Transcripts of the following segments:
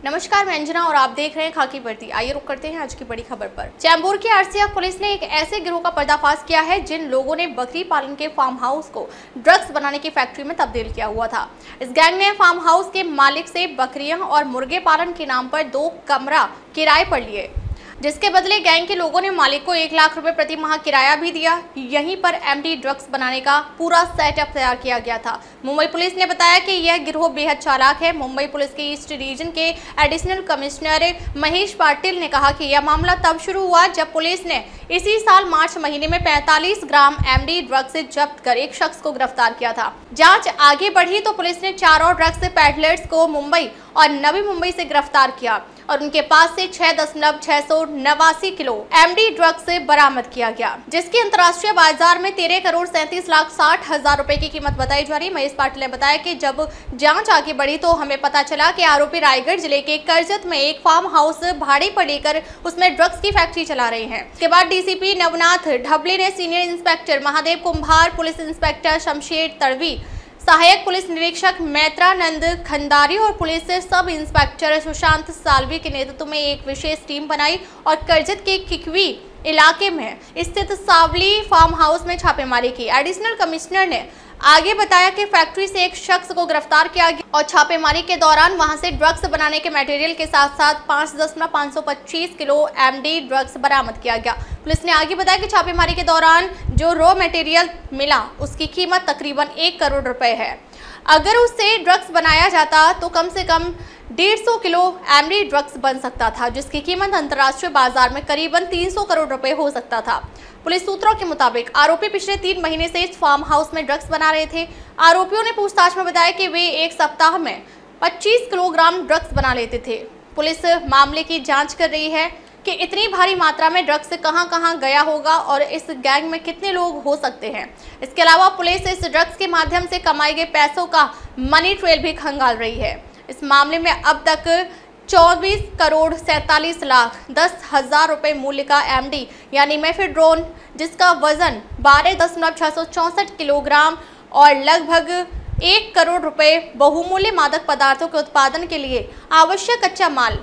नमस्कार, मैं अंजना और आप देख रहे हैं खाकी वर्दी। आइए रुक करते हैं आज की बड़ी खबर पर। चैम्बूर की आरसीएफ पुलिस ने एक ऐसे गिरोह का पर्दाफाश किया है जिन लोगों ने बकरी पालन के फार्म हाउस को ड्रग्स बनाने की फैक्ट्री में तब्दील किया हुआ था। इस गैंग ने फार्म हाउस के मालिक से बकरियां और मुर्गे पालन के नाम पर 2 कमरा किराए पर लिए, जिसके बदले गैंग के लोगों ने मालिक को 1 लाख रुपए प्रति माह किराया भी दिया। यहीं पर एमडी ड्रग्स बनाने का पूरा सेटअप तैयार किया गया था। मुंबई पुलिस ने बताया कि यह गिरोह बेहद चालाक है। मुंबई पुलिस के ईस्ट रीजन के एडिशनल कमिश्नर महेश पाटिल ने कहा कि यह मामला तब शुरू हुआ जब पुलिस ने इसी साल मार्च महीने में 45 ग्राम एमडी ड्रग्स जब्त कर एक शख्स को गिरफ्तार किया था। जांच आगे बढ़ी तो पुलिस ने 4 और ड्रग्स पैडलर्स को मुंबई और नवी मुंबई से गिरफ्तार किया और उनके पास से 6.689 किलो एमडी ड्रग्स बरामद किया गया, जिसकी अंतर्राष्ट्रीय बाजार में 13,37,60,000 रुपए की कीमत बताई जा रही। महेश पाटिल ने बताया कि जब जांच आगे बढ़ी तो हमें पता चला कि आरोपी रायगढ़ जिले के करजत में एक फार्म हाउस भाड़े पर लेकर उसमें ड्रग्स की फैक्ट्री चला रहे हैं। इसके बाद डीसीपी नवनाथ ढबले ने senior inspector Mahadev Kumbhar, police inspector Shamsher Tadvi, सहायक पुलिस निरीक्षक मैत्रानंद खंडारी और police sub inspector Sushant Salvi के नेतृत्व में एक विशेष टीम बनाई और करजत के किकवी इलाके में स्थित सावली फार्म हाउस में छापेमारी की। एडिशनल कमिश्नर ने आगे बताया कि फैक्ट्री से एक शख्स को गिरफ्तार किया गया और छापेमारी के दौरान वहां से ड्रग्स बनाने के मटेरियल के साथ साथ 5.525 किलो एमडी ड्रग्स बरामद किया गया। पुलिस ने आगे बताया कि छापेमारी के दौरान जो रॉ मटेरियल मिला उसकी कीमत तकरीबन 1 करोड़ रुपए है। अगर उससे ड्रग्स बनाया जाता तो कम से कम 150 किलो एमडी ड्रग्स बन सकता था, जिसकी कीमत अंतर्राष्ट्रीय बाजार में करीबन 300 करोड़ रुपए हो सकता था। पुलिस सूत्रों के मुताबिक आरोपी पिछले 3 महीने से इस फार्म हाउस में ड्रग्स बना रहे थे। आरोपियों ने पूछताछ में बताया कि वे एक सप्ताह में 25 किलोग्राम ड्रग्स बना लेते थे। पुलिस मामले की जांच कर रही है कि इतनी भारी मात्रा में ड्रग्स कहां-कहां गया होगा और इस गैंग में कितने लोग हो सकते हैं। इसके अलावा पुलिस इस ड्रग्स के माध्यम से कमाए गए पैसों का मनी ट्रेल भी खंगाल रही है। इस मामले में अब तक 24 करोड़ 47 लाख 10,000 रुपए मूल्य का एमडी यानी मेफेड्रोन, जिसका वजन 12.664 किलोग्राम और लगभग 1 करोड़ रुपए बहुमूल्य मादक पदार्थों के उत्पादन के लिए आवश्यक कच्चा माल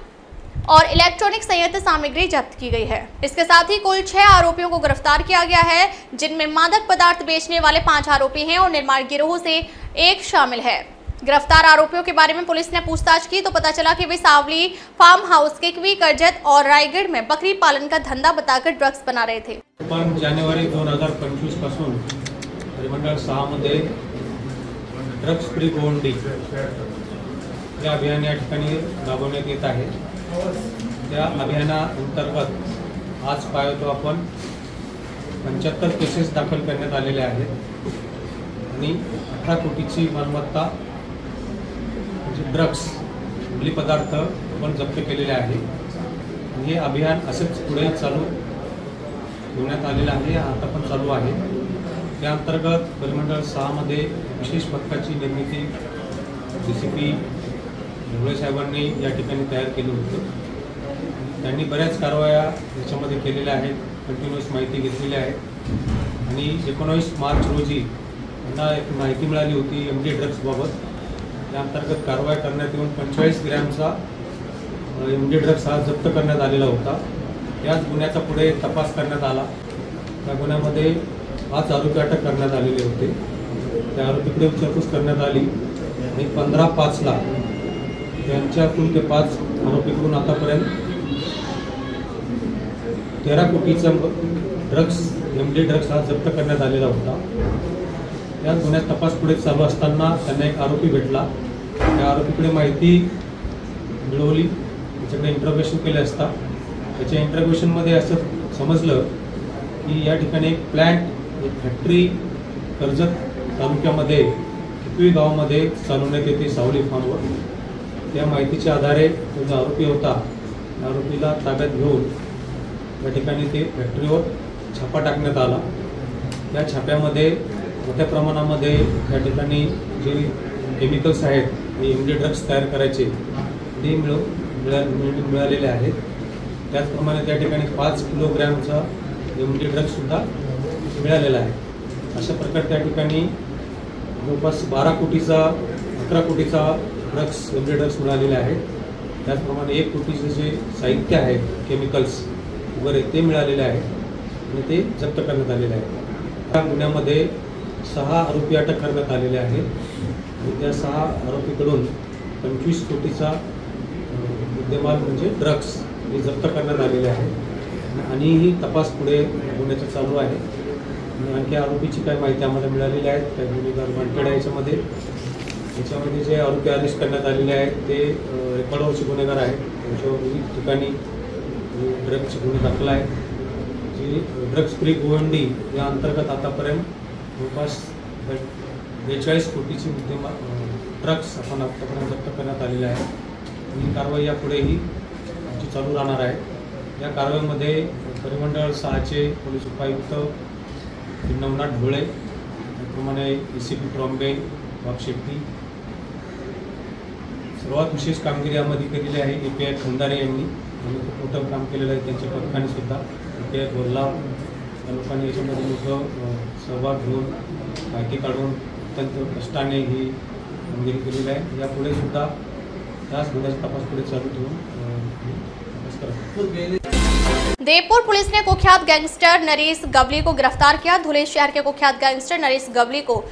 और इलेक्ट्रॉनिक संयंत्र सामग्री जब्त की गई है। इसके साथ ही कुल 6 आरोपियों को गिरफ्तार किया गया है, जिनमें मादक पदार्थ बेचने वाले 5 आरोपी हैं और निर्माण गिरोह से 1 शामिल है। गिरफ्तार आरोपियों के बारे में पुलिस ने पूछताछ की तो पता चला कि वे सावली फार्म हाउस, किकवी, करजत और रायगढ़ में बकरी पालन का धंधा बताकर ड्रग्स बना रहे थे। 5 जानेवारी 2025 पासून परिमंडळ 6 मध्ये ड्रग्स फ्री गोंडी या अभियान या ठिकाणी राबवण्यात येत आहे। त्या अभियानाअंतर्गत आज पाहतो आपण 75 केसेस दाखल करण्यात आलेले आहेत आणि 18 कोटीची मालमत्ता ड्रग्स अंमली पदार्थ आपण जप्त केलेले आहे। हे अभियान असेच पुढे चालू ठेवण्यात आलेलं आहे, आता पण चालू आहे। त्या अंतर्गत परिमंडळ 6 मध्ये विशेष पथकाची निर्मिती डीसीपी ढवळे साहेबांनी या ठिकाणी तयार केली होती। त्यांनी बऱ्याच कारवाया याच्यामध्ये केलेल्या आहेत, कंटिन्यूअस माहिती घेतलेली आहे आणि 19 मार्च रोजी त्यांना एक माहिती मिळाली होती एमडी ड्रग्स बाबत। त्या अंतर्गत कारवाई करण्यात येऊन 45 ग्रॅमचा एमडी ड्रग्स हा जप्त करण्यात आलेला होता। याच गुन्ह्याचा पुढे तपास करण्यात आला। त्या गुन्ह्यामध्ये 5 आरोपी अटक करण्यात आलेले होते। त्या आरोपीकडे विचारपूस करण्यात आली आणि 15/5 त्यांच्याकडून ते 5 आरोपीकडून आतापर्यंत 13 कोटीचा ड्रग्स एमडी ड्रग्स हा जप्त करण्यात आलेला होता। या गुन्ह्यात तपास पुढे चालू असताना त्यांना एक आरोपी भेटला। त्या आरोपीकडे माहिती मिळवली, त्याच्याकडे इंटरोगेशन केले असता त्याच्या इंटरोगेशनमध्ये असं समजलं की या ठिकाणी एक प्लॅन्ट, एक फॅक्टरी कर्जत तालुक्यामध्ये किकवी गावामध्ये चालवण्यात येते सावली फार्मवर। त्या माहितीच्या आधारे तो जो आरोपी होता त्या आरोपीला ताब्यात घेऊन या ठिकाणी ते फॅक्टरीवर छापा टाकण्यात आला। त्या छाप्यामध्ये मोठ्या प्रमाणामध्ये या ठिकाणी जे केमिकल्स आहेत हे एमडी ड्रग्स तयार करायचे ते मिळालेले आहेत। त्याचप्रमाणे त्या ठिकाणी 5 किलोग्रॅमचा एमडी ड्रग्ससुद्धा मिळालेला आहे। अशा प्रकारे त्या ठिकाणी जवळपास 11 कोटीचा ड्रग्स एमडी ड्रग्स मिळालेले आहेत। त्याचप्रमाणे 1 कोटीचे जे साहित्य आहे, केमिकल्स वगैरे ते मिळालेले आहेत आणि ते जप्त करण्यात आलेले आहे. या गुन्ह्यामध्ये 6 आरोपी अटक करण्यात आलेले आहेत आणि त्या 6 आरोपीकडून 25 कोटीचा मुद्देमाल म्हणजे ड्रग्स हे जप्त करण्यात आलेले आहे आणि ही तपास पुढे गुन्ह्याचा चालू आहे. आणि आणखी आरोपीची काही माहिती आम्हाला मिळालेली आहे. काही गुन्हेगार वांटेड आहे. याच्यामध्ये जे आरोपी अरेस्ट करण्यात आलेले आहेत ते रेकॉर्डवरचे गुन्हेगार आहेत. त्यांच्यावर विविध ठिकाणी ड्रग्सचे गुन्हे दाखल आहेत. जी ड्रग्स फ्री गोवंडी या अंतर्गत आतापर्यंत जवळपास 42 कोटीची मुद्देमाल ड्रग्स आपण आतापर्यंत जप्त करण्यात आलेले आहे. ही कारवाई यापुढेही आमची चालू राहणार आहे. या कारवाईमध्ये परिमंडळ 6चे पोलीस उपायुक्त नवनाथ ढोळे, त्याप्रमाणे ACP ट्रॉम्बे, वाघशेट्टी, सर्वात विशेष कामगिरी यामध्ये केलेली आहे API खंदारे यांनी खूप मोठं काम केलेलं आहे. त्यांच्या पथकाने सुद्धा API बोरला या लोकांनी याच्यामध्ये मोठं सहभाग घेऊन माहिती काढून अत्यंत कष्टाने ही कामगिरी केलेली आहे. यापुढे सुद्धा त्याच गुन्ह्याचा तपास पुढे चालू ठेवून तपास करत. देवपुर पुलिस ने कुख्यात गैंगस्टर नरेश गवली को गिरफ्तार किया। धुले शहर के कुख्यात गैंगस्टर नरेश गवली को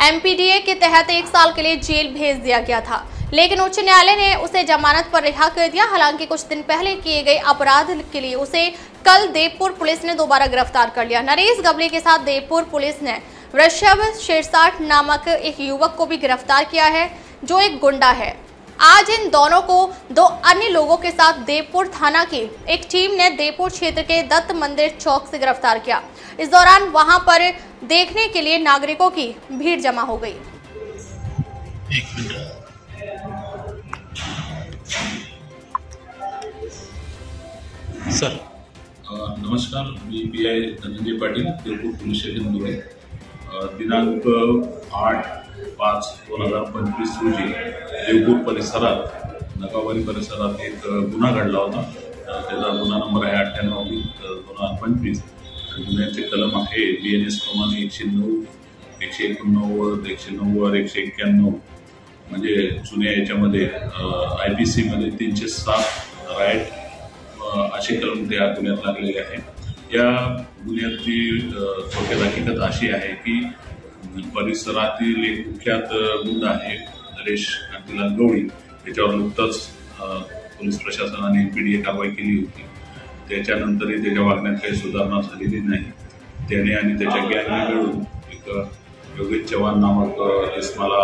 MPDA के तहत 1 साल के लिए जेल भेज दिया गया था, लेकिन उच्च न्यायालय ने उसे जमानत पर रिहा कर दिया। हालांकि कुछ दिन पहले किए गए अपराध के लिए उसे कल देवपुर पुलिस ने दोबारा गिरफ्तार कर लिया। नरेश गवली के साथ देवपुर पुलिस ने वृषभ शेरसाठ नामक एक युवक को भी गिरफ्तार किया है, जो एक गुंडा है। आज इन दोनों को 2 अन्य लोगों के साथ देवपुर थाना की एक टीम ने देवपुर क्षेत्र के दत्त मंदिर चौक से गिरफ्तार किया। इस दौरान वहां पर देखने के लिए नागरिकों की भीड़ जमा हो गई। सर नमस्कार, मी PI Dhananjay Patil, Devpur police station Dhule. दिनांक 8/5/2025 रोजी देवपूर परिसरात नगावाली परिसरात एक गुन्हा घडला होता. त्याचा गुन्हा नंबर आहे 98/2025. गुन्ह्याचे कलम आहे BNS प्रमाणे 109, 189, 190, 191 म्हणजे जुन्या याच्यामध्ये IPC मध्ये 307 राईट असे कलम त्या गुन्ह्यात लागलेले आहे. या गुन्ह्याची थोडक्यात हकीकत अशी आहे की परिसरातील एक कुख्यात गुंड आहे नरेश कांतीलाल गवळी, त्याच्यावर नुकतंच पोलीस प्रशासनाने MPDA कारवाई केली होती. त्याच्यानंतरही त्याच्या वागण्यात काही सुधारणा झालेली नाही. त्याने आणि त्याच्या गँगने मिळून एक योगेश चव्हाण नामक इस्माला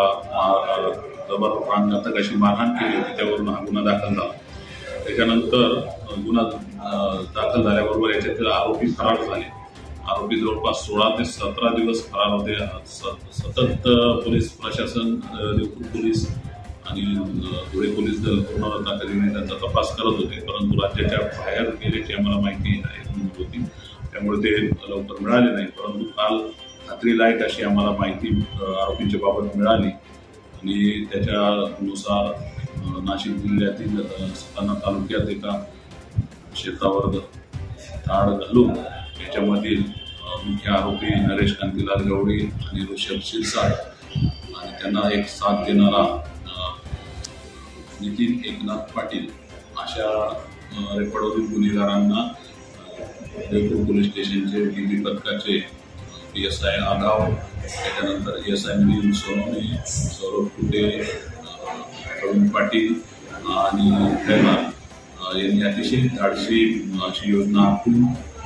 जबर प्राणघातक अशी मारहाण केली होती. त्यावरून हा गुन्हा दाखल झाला. त्याच्यानंतर गुन्हा दाखल झाल्याबरोबर याच्यातील आरोपी फरार झाले. आरोपी जवळपास 16 ते 17 दिवस फरार होते. सतत पोलीस प्रशासन, देवपूर पोलीस आणि धुळे पोलीस दल पूर्ण ताकदीने त्यांचा तपास करत होते, परंतु राज्याच्या बाहेर गेल्याची आम्हाला माहिती होती, त्यामुळे ते लवकर मिळाले नाही. परंतु काल खात्रीलायक अशी आम्हाला माहिती आरोपींच्या बाबत मिळाली आणि त्याच्यानुसार नाशिक जिल्ह्यातील सटाणा तालुक्यात एका शेतावर धाड घालून याच्यामधील मुख्य आरोपी नरेश कांतीलाल गवळी आणि ऋषभ शिरसाठ आणि त्यांना एक साथ देणारा नितीन एकनाथ पाटील अशा रेकॉर्डवरील गुन्हेगारांना देवपूर पोलीस स्टेशनचे DB पथकाचे PSI आगाव, त्याच्यानंतर SI मिलिंद सोनवणे, सौरभ कुटे, प्रवीण पाटील आणि खैरनार यांनी अतिशय धाडसी अशी योजना आखून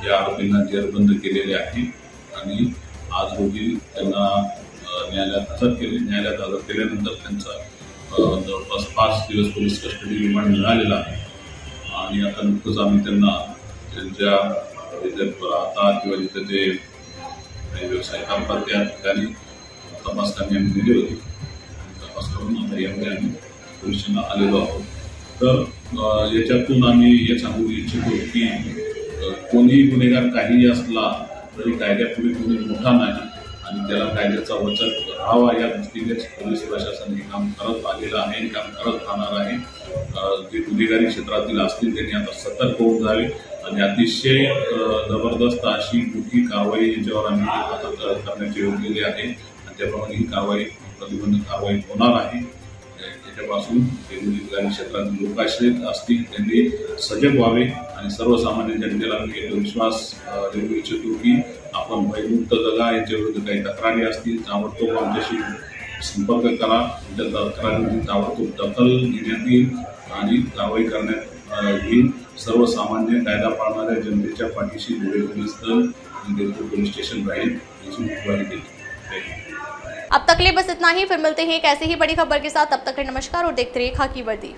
या आरोपींना जेरबंद केलेले आहे आणि आज रोजी त्यांना न्यायालयात हजर केल्यानंतर त्यांचा जवळपास 5 दिवस पोलीस कस्टडी रिमांड मिळालेला आहे. आणि आता नुकतंच आम्ही त्यांना त्यांच्या जिथे राहतात किंवा जिथे ते व्यवसाय करतात त्या ठिकाणी तपास करणे आम्ही दिली होती. तपास करून आता यामध्ये आम्ही पोलिसांना आलेलो आहोत. तर याच्यातून आम्ही हे सांगू इच्छितो की कोणीही गुन्हेगार काहीही असला तरी कायद्यापुढे कोणी मोठा नाही आणि त्याला कायद्याचा वचक राहावा या दृष्टीनेच पोलीस प्रशासन हे काम करत आलेलं आहे आणि काम करत राहणार आहे. जे गुन्हेगारी क्षेत्रातील असतील त्यांनी आता सतर्क होऊन जावे आणि अतिशय जबरदस्त अशी मोठी कारवाई याच्यावर आम्ही आता करण्याचे योग्य आहे आणि त्याप्रमाणे ही कारवाई प्रतिबंधक कारवाई होणार आहे. त्याच्यापासून ठिकाणी क्षेत्रातील लोक आश्रित असतील त्यांनी सजग व्हावे आणि सर्वसामान्य जनतेला मी एक विश्वास देऊ इच्छितो की आपण भयमुक्त जगा. यांच्या विरुद्ध काही तक्रारी असतील ताबडतोब आमच्याशी संपर्क करा. तुमच्या तक्रारींची ताबडतोब दखल घेण्यात येईल आणि कारवाई करण्यात येईल. सर्वसामान्य कायदा पाळणाऱ्या जनतेच्या पाठीशी पोलीस दल आणि पोलीस स्टेशन राहील याची ग्वाही देतो. अब तक के लिए बस इतना ही, फिर मिलते हैं एक ऐसे ही बड़ी खबर के साथ. तब तक के नमस्कार और देखते रहिए खाकी वर्दी.